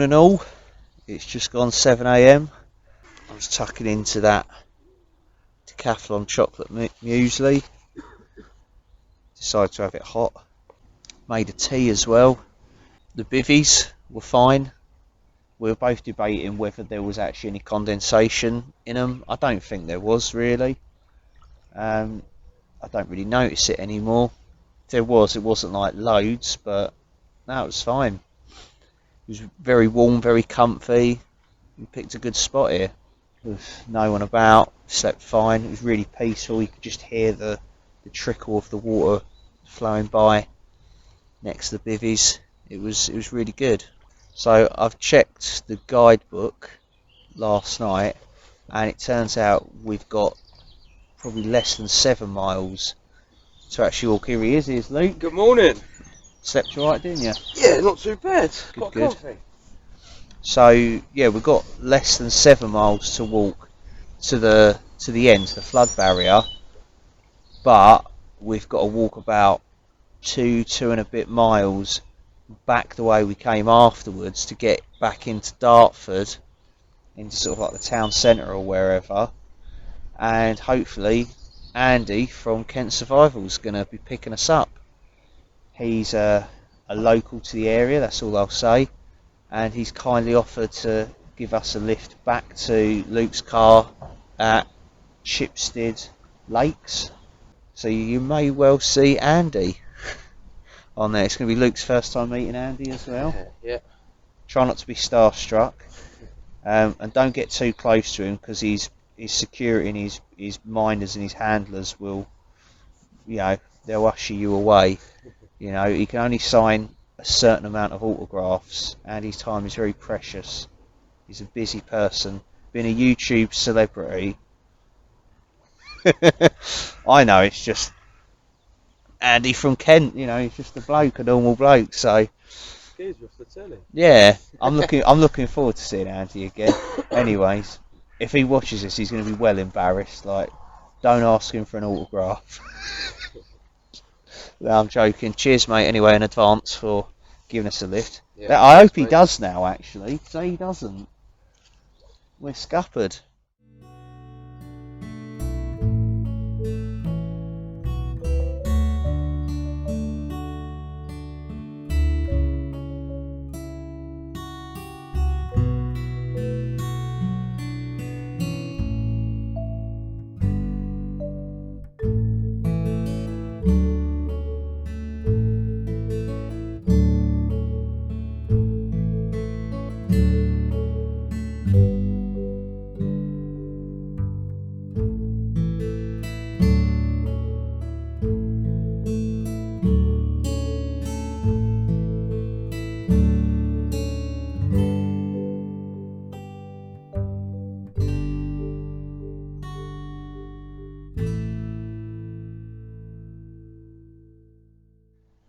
Morning all, it's just gone 7 AM. I was tucking into that Decathlon chocolate muesli. Decided to have it hot. Made a tea as well. The bivvies were fine. We were both debating whether there was actually any condensation in them. I don't think there was really. I don't really notice it anymore. If there was, it wasn't like loads, but no, it was fine. It was very warm, very comfy. We picked a good spot here with no one about. Slept fine. It was really peaceful. You could just hear the trickle of the water flowing by next to the bivvies. It was really good. So I've checked the guidebook last night, and it turns out we've got probably less than 7 miles to actually walk. Here he is. Here's Luke. Good morning. Slept all right, didn't you? Yeah, not too bad. Quite comfy. So yeah, we've got less than 7 miles to walk to the end, to the flood barrier, but we've got to walk about two and a bit miles back the way we came afterwards to get back into Dartford, into sort of like the town centre or wherever, and hopefully Andy from Kent Survival is going to be picking us up. He's a local to the area, that's all I'll say, and he's kindly offered to give us a lift back to Luke's car at Chipstead Lakes. So you may well see Andy on there. It's going to be Luke's first time meeting Andy as well. Yeah. Try not to be starstruck, and don't get too close to him, because his security and his minders and his handlers will, they'll usher you away. He can only sign a certain amount of autographs, and his time is very precious. He's a busy person, being a YouTube celebrity. I know, it's just Andy from Kent, he's just a bloke, a normal bloke. So yeah, I'm looking forward to seeing Andy again. Anyways, if he watches this, he's going to be well embarrassed. Like, don't ask him for an autograph. No, I'm joking. Cheers, mate, anyway, in advance for giving us a lift. Yeah, I hope he does now, actually. Say he doesn't, we're scuppered.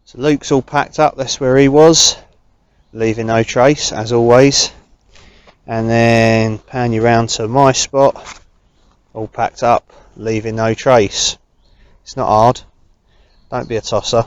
So Luke's all packed up, that's where he was, leaving no trace as always. And then pan you round to my spot, all packed up, leaving no trace. It's not hard, don't be a tosser.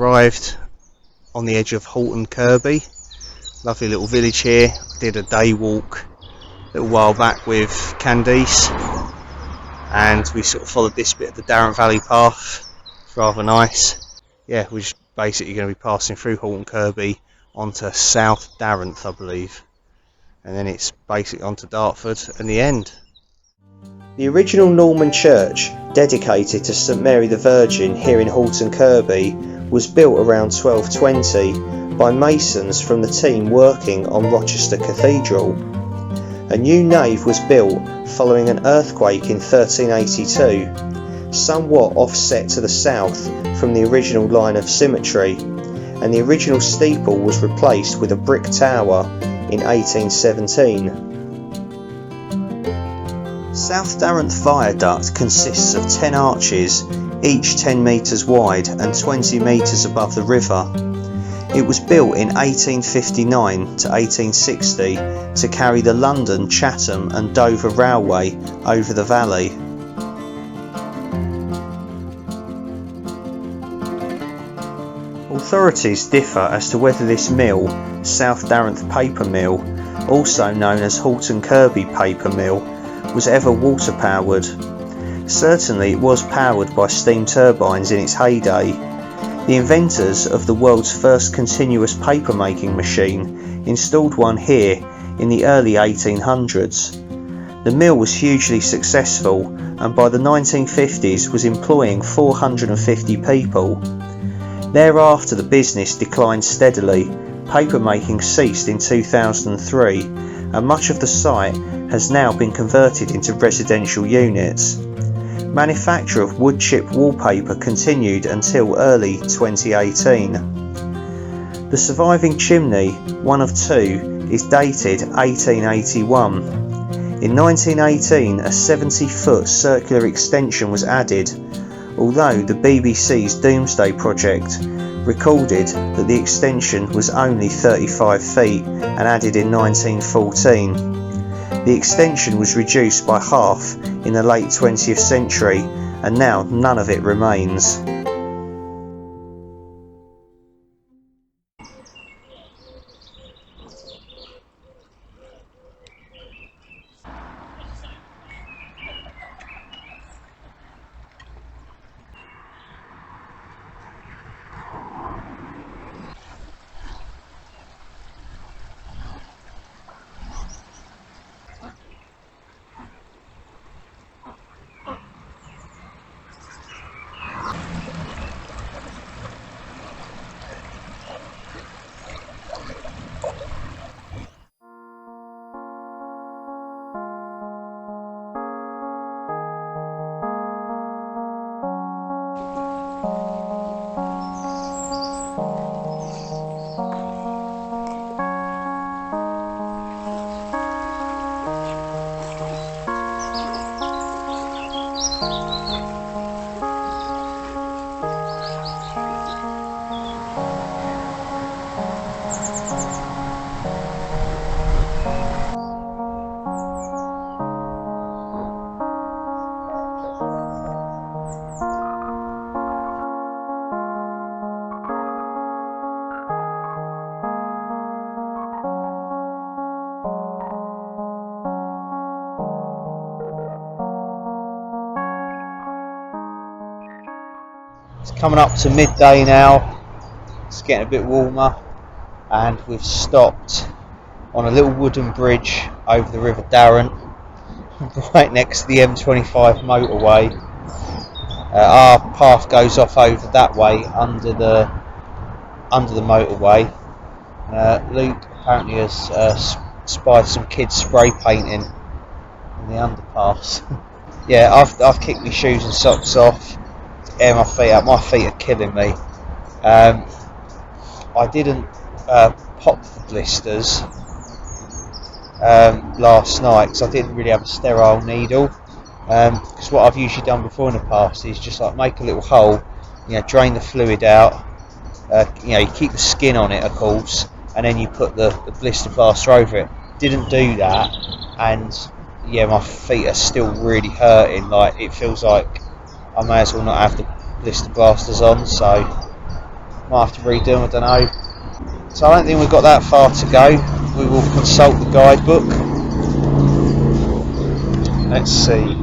arrived on the edge of Halton Kirby. Lovely little village here. Did a day walk a little while back with Candice, and we sort of followed this bit of the Darent Valley Path. It's rather nice. Yeah, we're just basically going to be passing through Halton Kirby onto South Darent, I believe, and then it's basically onto Dartford and the end. The original Norman church, dedicated to St Mary the Virgin here in Halton Kirby, was built around 1220 by masons from the team working on Rochester Cathedral. A new nave was built following an earthquake in 1382, somewhat offset to the south from the original line of symmetry, and the original steeple was replaced with a brick tower in 1817. South Darent Viaduct consists of 10 arches, each 10 metres wide and 20 metres above the river. It was built in 1859 to 1860 to carry the London, Chatham and Dover Railway over the valley. Authorities differ as to whether this mill, South Darent Paper Mill, also known as Halton Kirby Paper Mill, was ever water powered. Certainly it was powered by steam turbines in its heyday. The inventors of the world's first continuous paper making machine installed one here in the early 1800s. The mill was hugely successful and by the 1950s was employing 450 people. Thereafter the business declined steadily. Paper making ceased in 2003 and much of the site has now been converted into residential units. Manufacture of wood chip wallpaper continued until early 2018. The surviving chimney, one of two, is dated 1881. In 1918 a 70-foot circular extension was added, although the BBC's Doomsday Project recorded that the extension was only 35 feet and added in 1914. The extension was reduced by half in the late 20th century and now none of it remains. It's coming up to midday now, it's getting a bit warmer and we've stopped on a little wooden bridge over the River Darent right next to the M25 motorway. Our path goes off over that way under the motorway. Luke apparently has spied some kids spray painting in the underpass. Yeah, I've kicked my shoes and socks off to air my feet out. My feet are killing me. I didn't pop the blisters last night because I didn't really have a sterile needle. Because what I've usually done before in the past is just like make a little hole, drain the fluid out. You keep the skin on it, of course, and then you put the blister plaster over it. Didn't do that, and yeah, my feet are still really hurting. Like, it feels like I may as well not have the blister plasters on. So Might have to redo them, I don't know. So I don't think we've got that far to go. We will consult the guidebook. Let's see.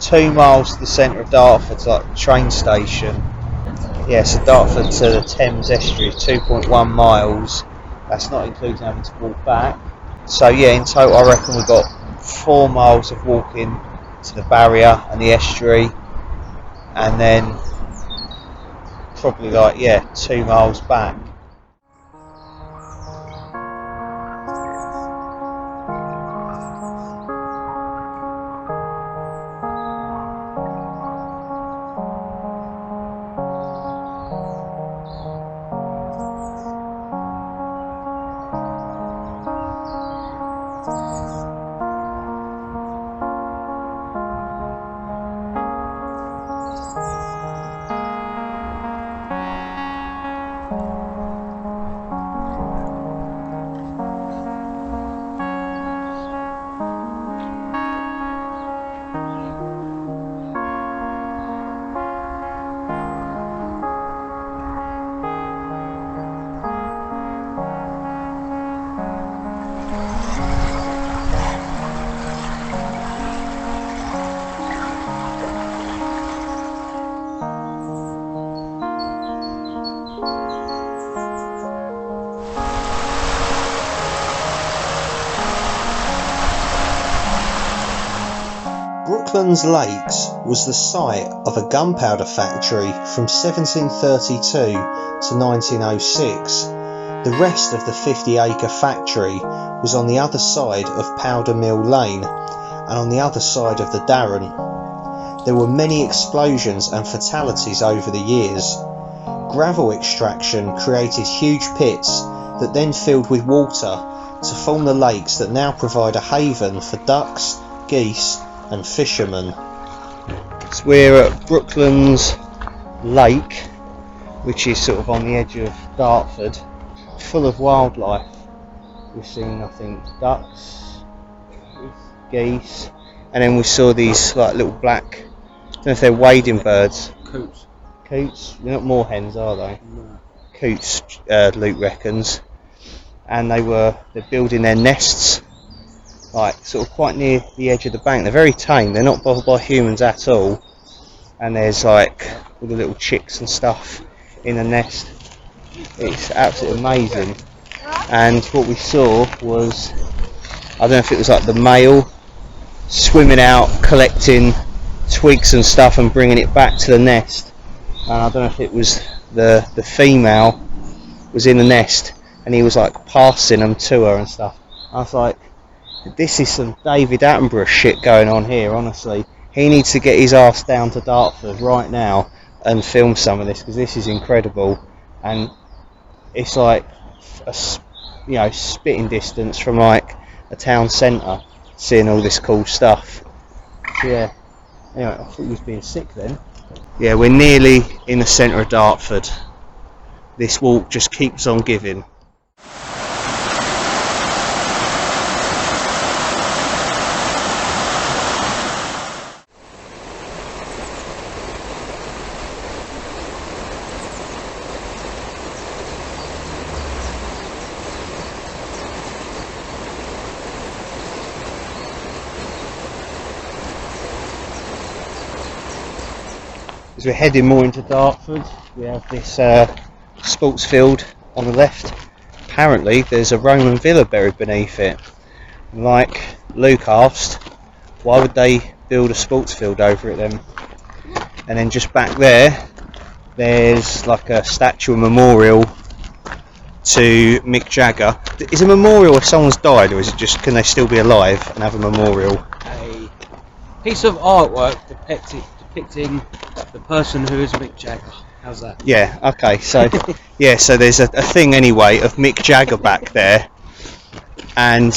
2 miles to the centre of Dartford, like the train station. Yeah, so Dartford to the Thames Estuary, 2.1 miles. That's not including having to walk back. So yeah, in total I reckon we've got 4 miles of walking to the barrier and the estuary, and then probably 2 miles back. Brooklands Lakes was the site of a gunpowder factory from 1732 to 1906. The rest of the 50-acre factory was on the other side of Powder Mill Lane and on the other side of the Darent. There were many explosions and fatalities over the years. Gravel extraction created huge pits that then filled with water to form the lakes that now provide a haven for ducks, geese and fishermen. So we're at Brooklands Lake, which is sort of on the edge of Dartford, full of wildlife. We've seen, I think, ducks, geese, and then we saw these like little black, I don't know if they're wading birds. Coots. Coots? They're not moorhens, are they? No. Coots, Luke reckons. And they're building their nests, like sort of quite near the edge of the bank. They're very tame, they're not bothered by humans at all. And there's like all the little chicks and stuff in the nest. It's absolutely amazing. And what we saw was, I don't know if it was like the male swimming out, collecting twigs and stuff and bringing it back to the nest. And I don't know if it was the female was in the nest and he was like passing them to her and stuff. I was like, this is some David Attenborough shit going on here, honestly. He needs to get his ass down to Dartford right now and film some of this, because this is incredible. And it's like a spitting distance from like a town centre, seeing all this cool stuff. So, yeah, anyway, I thought he was being sick then. Yeah, we're nearly in the centre of Dartford. This walk just keeps on giving. As we're heading more into Dartford, we have this sports field on the left. Apparently there's a Roman villa buried beneath it. Like Luke asked, why would they build a sports field over it then? And then just back there, there's like a statue, a memorial to Mick Jagger. Is a memorial if someone's died, or is it just, can they still be alive and have a memorial? A piece of artwork depicting the person who is Mick Jagger. How's that? Yeah, okay, so yeah, so there's a thing anyway of Mick Jagger back there, and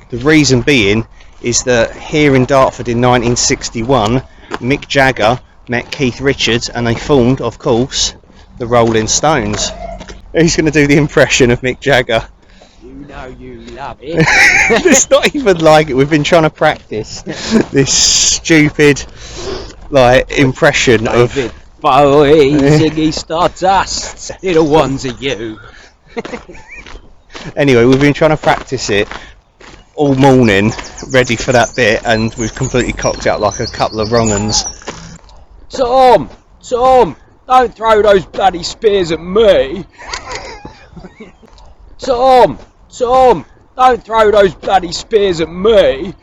the reason being is that here in Dartford in 1961 Mick Jagger met Keith Richards and they formed, of course, the Rolling Stones. Who's going to do the impression of Mick Jagger? You know you love it. It's not even like it. We've been trying to practice this stupid like impression of boy, Ziggy Stardust, little ones are you. Anyway, we've been trying to practice it all morning, ready for that bit, and we've completely cocked out like a couple of wrong uns. Tom, don't throw those bloody spears at me. Tom, don't throw those bloody spears at me.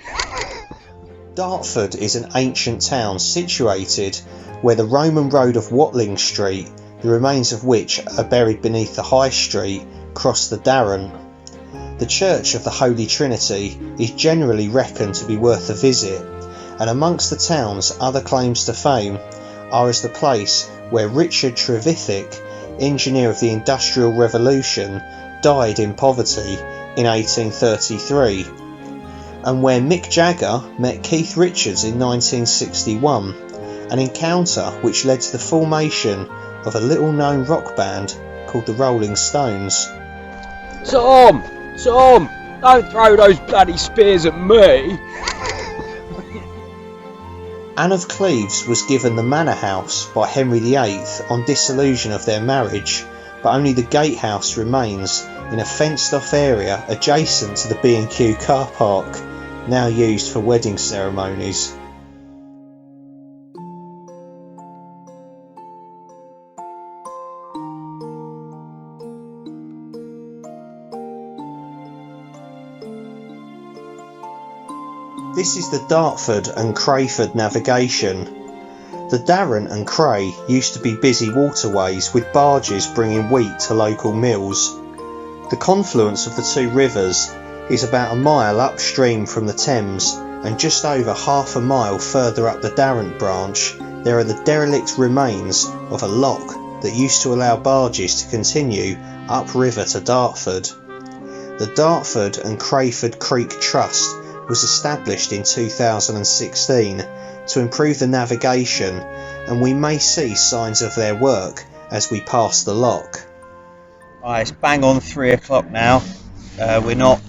Dartford is an ancient town situated where the Roman road of Watling Street, the remains of which are buried beneath the High Street, cross the Darent. The Church of the Holy Trinity is generally reckoned to be worth a visit, and amongst the town's other claims to fame are as the place where Richard Trevithick, engineer of the Industrial Revolution, died in poverty in 1833, and where Mick Jagger met Keith Richards in 1961, an encounter which led to the formation of a little known rock band called the Rolling Stones. Tom, don't throw those bloody spears at me. Anne of Cleves was given the manor house by Henry VIII on dissolution of their marriage, but only the gatehouse remains in a fenced off area adjacent to the B&Q car park, now used for wedding ceremonies. This is the Dartford and Crayford navigation. The Darent and Cray used to be busy waterways with barges bringing wheat to local mills. The confluence of the two rivers is about a mile upstream from the Thames, and just over half a mile further up the Darent branch there are the derelict remains of a lock that used to allow barges to continue upriver to Dartford. The Dartford and Crayford Creek Trust was established in 2016 to improve the navigation, and we may see signs of their work as we pass the lock. Right, it's bang on 3 o'clock now. We're not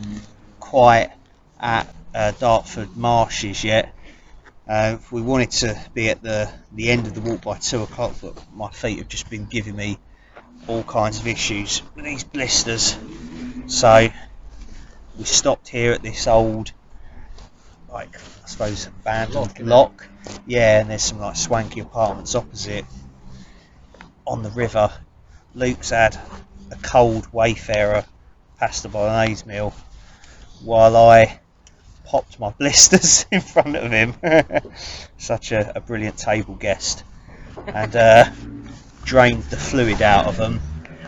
quite at Dartford Marshes yet. We wanted to be at the end of the walk by 2 o'clock, but my feet have just been giving me all kinds of issues with these blisters. So we stopped here at this old, like, I suppose, abandoned lock. Yeah, and there's some like swanky apartments opposite on the river. Luke's had a cold Wayfarer pasta bolognese meal while I popped my blisters in front of him. Such a brilliant table guest. And drained the fluid out of them.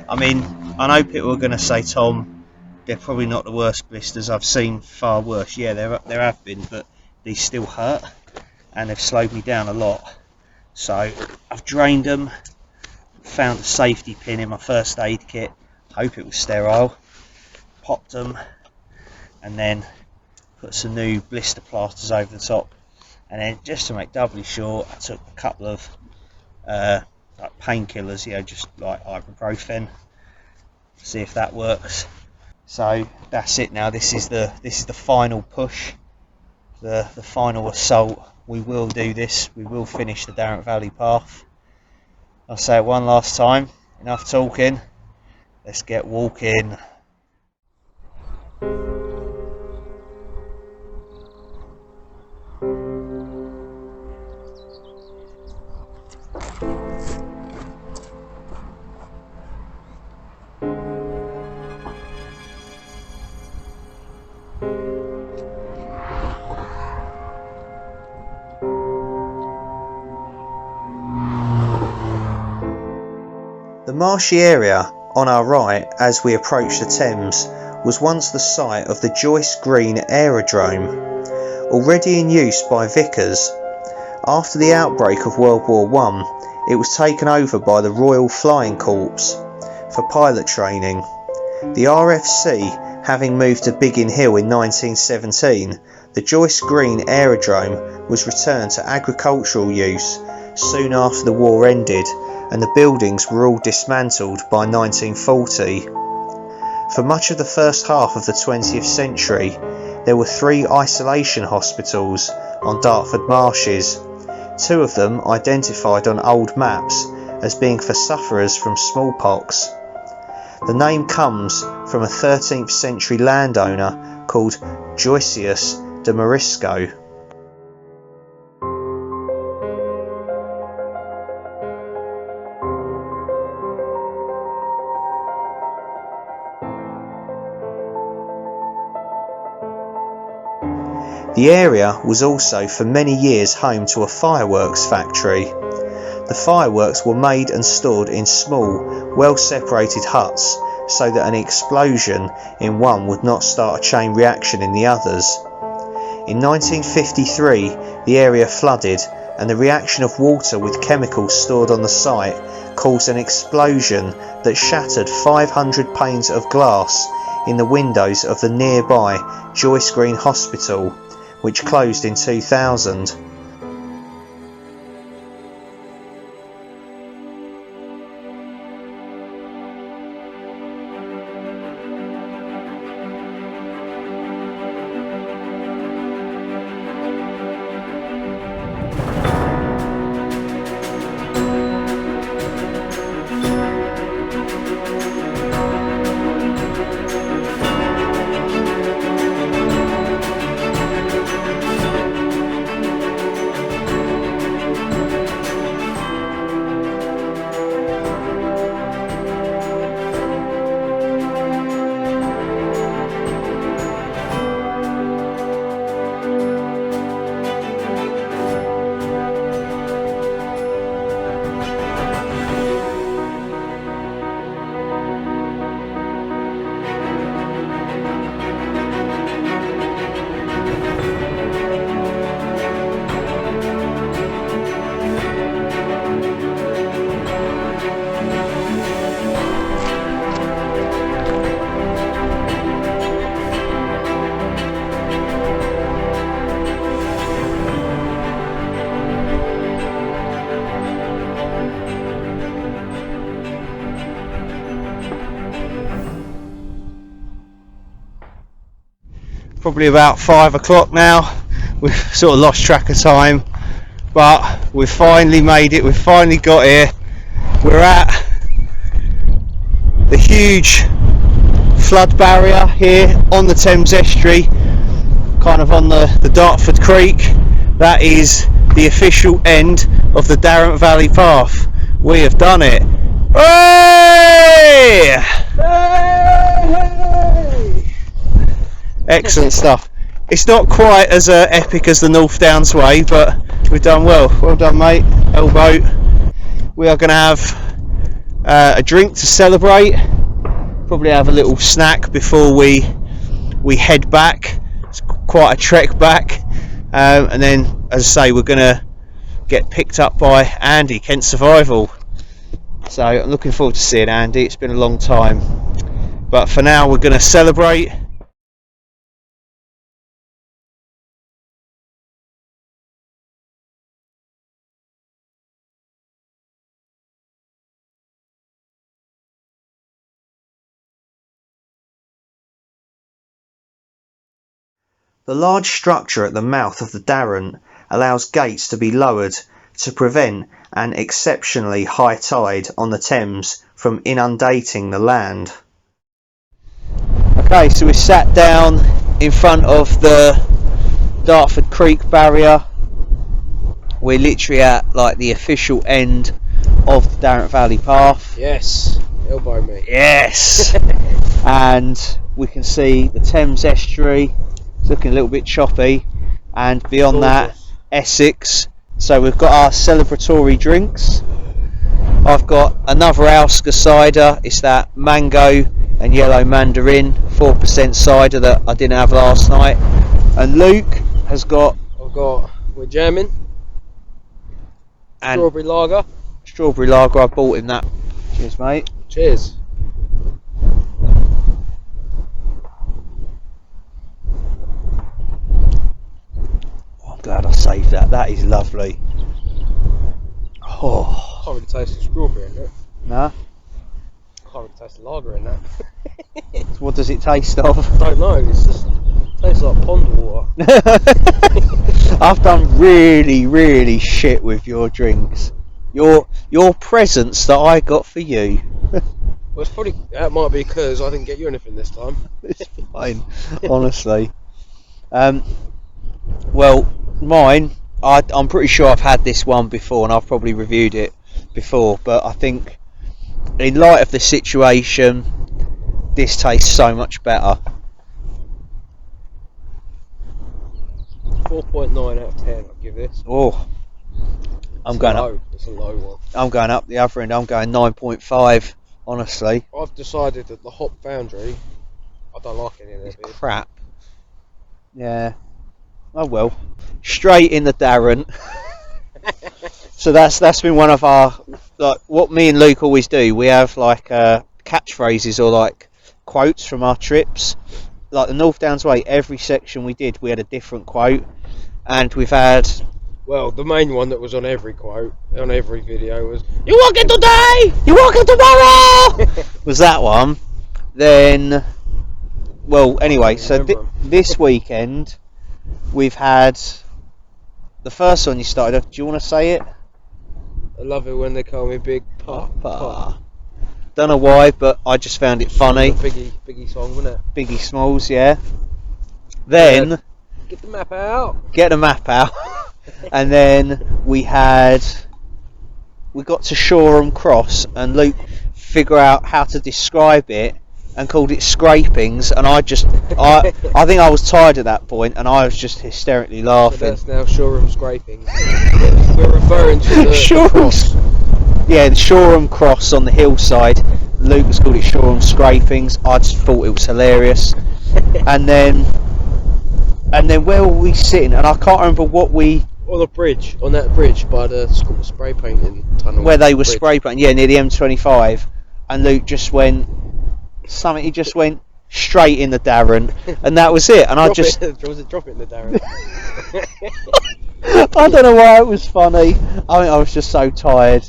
I mean, I know people are going to say, Tom, they're probably not the worst blisters. I've seen far worse. Yeah, there have been, but these still hurt, and they've slowed me down a lot. So I've drained them, found a safety pin in my first aid kit, hope it was sterile, popped them, and then put some new blister plasters over the top. And then, just to make doubly sure, I took a couple of like painkillers, just like ibuprofen, see if that works. So that's it now. This is the final push, the final assault. We will do this. We will finish the Darent Valley Path. I'll say it one last time. Enough talking. Let's get walking. The marshy area on our right as we approach the Thames was once the site of the Joyce Green Aerodrome, already in use by Vickers. After the outbreak of World War I, it was taken over by the Royal Flying Corps for pilot training. The RFC having moved to Biggin Hill in 1917, the Joyce Green Aerodrome was returned to agricultural use soon after the war ended, and the buildings were all dismantled by 1940. For much of the first half of the 20th century, there were 3 isolation hospitals on Dartford Marshes, 2 of them identified on old maps as being for sufferers from smallpox. The name comes from a 13th century landowner called Joycius de Morisco. The area was also for many years home to a fireworks factory. The fireworks were made and stored in small, well-separated huts so that an explosion in one would not start a chain reaction in the others. In 1953, the area flooded, and the reaction of water with chemicals stored on the site caused an explosion that shattered 500 panes of glass in the windows of the nearby Joyce Green Hospital, which closed in 2000. Probably about 5 o'clock now. We've sort of lost track of time, but we've finally made it. We've finally got here. We're at the huge flood barrier here on the Thames Estuary, kind of on the Dartford Creek. That is the official end of the Darent Valley Path. We have done it. Hooray! Excellent stuff. It's not quite as epic as the North Downs way, but we've done well. Well done, mate. Elbow. We are going to have a drink to celebrate. Probably have a little snack before we head back. It's quite a trek back, and then, as I say, we're going to get picked up by Andy, Kent Survival. So I'm looking forward to seeing Andy. It's been a long time, but for now we're going to celebrate. The large structure at the mouth of the Darent allows gates to be lowered to prevent an exceptionally high tide on the Thames from inundating the land. Okay, so we sat down in front of the Dartford Creek Barrier. We're literally at like the official end of the Darent Valley Path. Yes, elbow me. Yes! And we can see the Thames Estuary. It's looking a little bit choppy, and beyond that, Essex. So we've got our celebratory drinks. I've got another Alska cider. It's that mango and yellow mandarin 4% cider that I didn't have last night. And Luke has got. We're jamming. Strawberry lager. Strawberry lager. I bought him that. Cheers, mate. Cheers. Glad I saved that. That is lovely. Oh, I can't really taste the strawberry in it. nah. I can't really taste the lager in that. So what does it taste of? I don't know. It's just Tastes like pond water. I've done really shit with your drinks. Your presents that I got for you. Well, it's probably that might be because I didn't get you anything this time. It's fine, honestly. Well, mine, I'm pretty sure I've had this one before and I've probably reviewed it before, but I think in light of the situation, this tastes so much better. 4.9 out of 10 I'll give this. Oh, I'm going up. It's a low one. I'm going up the other end. I'm going 9.5. Honestly, I've decided that the Hop Foundry, I don't like any of it's it. crap. Yeah. Oh well. Straight in the Darent. So that's been one of our, like, what me and Luke always do. We have like catchphrases or like quotes from our trips. Like the North Downs Way, every section we did, we had a different quote, and we've had. Well, the main one that was on every quote, on every video was, "You walking today? You walking tomorrow?" Was that one? Then, well, anyway. So this weekend we've had the first one. You started off. Do you want to say it? I love it when they call me Big Papa. Don't know why, but I just found it funny. Biggie song, wasn't it? Biggie Smalls, yeah. Then get the map out. And then we got to Shoreham Cross, and Luke figured out how to describe it and called it scrapings, and I think I was tired at that point, and I was just hysterically laughing. So that's now Shoreham Scrapings. We're referring to the cross. Yeah, the Shoreham Cross on the hillside. Luke has called it Shoreham Scrapings. I just thought it was hilarious. And then where were we sitting? And I can't remember what we. On that bridge by the spray painting tunnel. Where they were spray painting, yeah, near the M25. And Luke just went something. He just went straight in the Darent, and that was it. And drop it in the Darent? I don't know why it was funny. I think I was just so tired,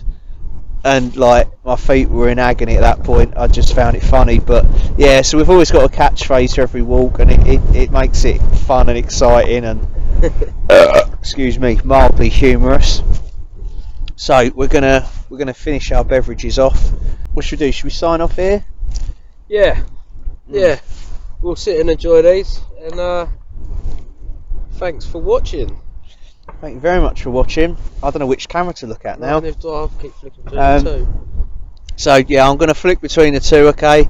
and like my feet were in agony at that point. I just found it funny. But yeah, so we've always got a catchphrase for every walk, and it makes it fun and exciting and excuse me, mildly humorous. So we're gonna finish our beverages off. What should we do? Should we sign off here? Yeah. We'll sit and enjoy these, and thanks for watching. Thank you very much for watching. I don't know which camera to look at now. I'll keep flicking between the two. So yeah, I'm going to flick between the two, okay?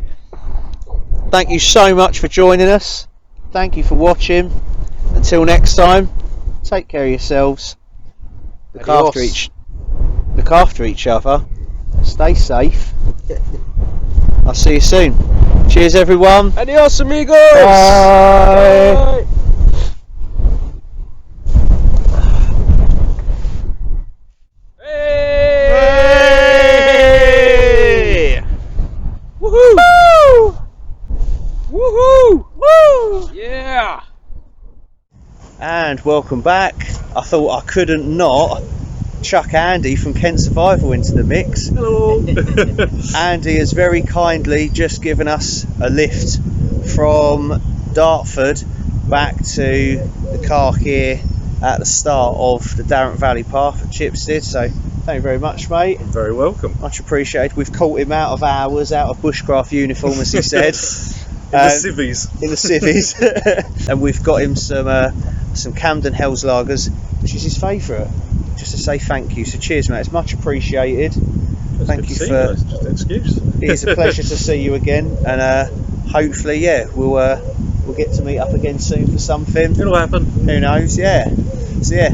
Thank you so much for joining us. Thank you for watching. Until next time, take care of yourselves. Look after each other. Stay safe. I'll see you soon. Cheers everyone. Adios amigos. Bye. Hey! Woohoo! Woohoo! Woo! Yeah! And welcome back. I thought I couldn't not chuck Andy from Kent Survival into the mix. Hello. Andy has very kindly just given us a lift from Dartford back to the car here at the start of the Darent Valley Path at Chipstead. So thank you very much, mate. You're very welcome. Much appreciated. We've caught him out of hours, out of bushcraft uniform, as he said. In the civvies. In the civvies. And we've got him some Camden Hells lagers, which is his favourite. Just to say thank you. So cheers, mate. It's much appreciated. Thank you for. Just an excuse. It's a pleasure to see you again, and hopefully, yeah, we'll get to meet up again soon for something. It'll happen. Who knows? Yeah. So yeah.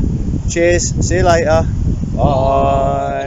Cheers. See you later. Bye.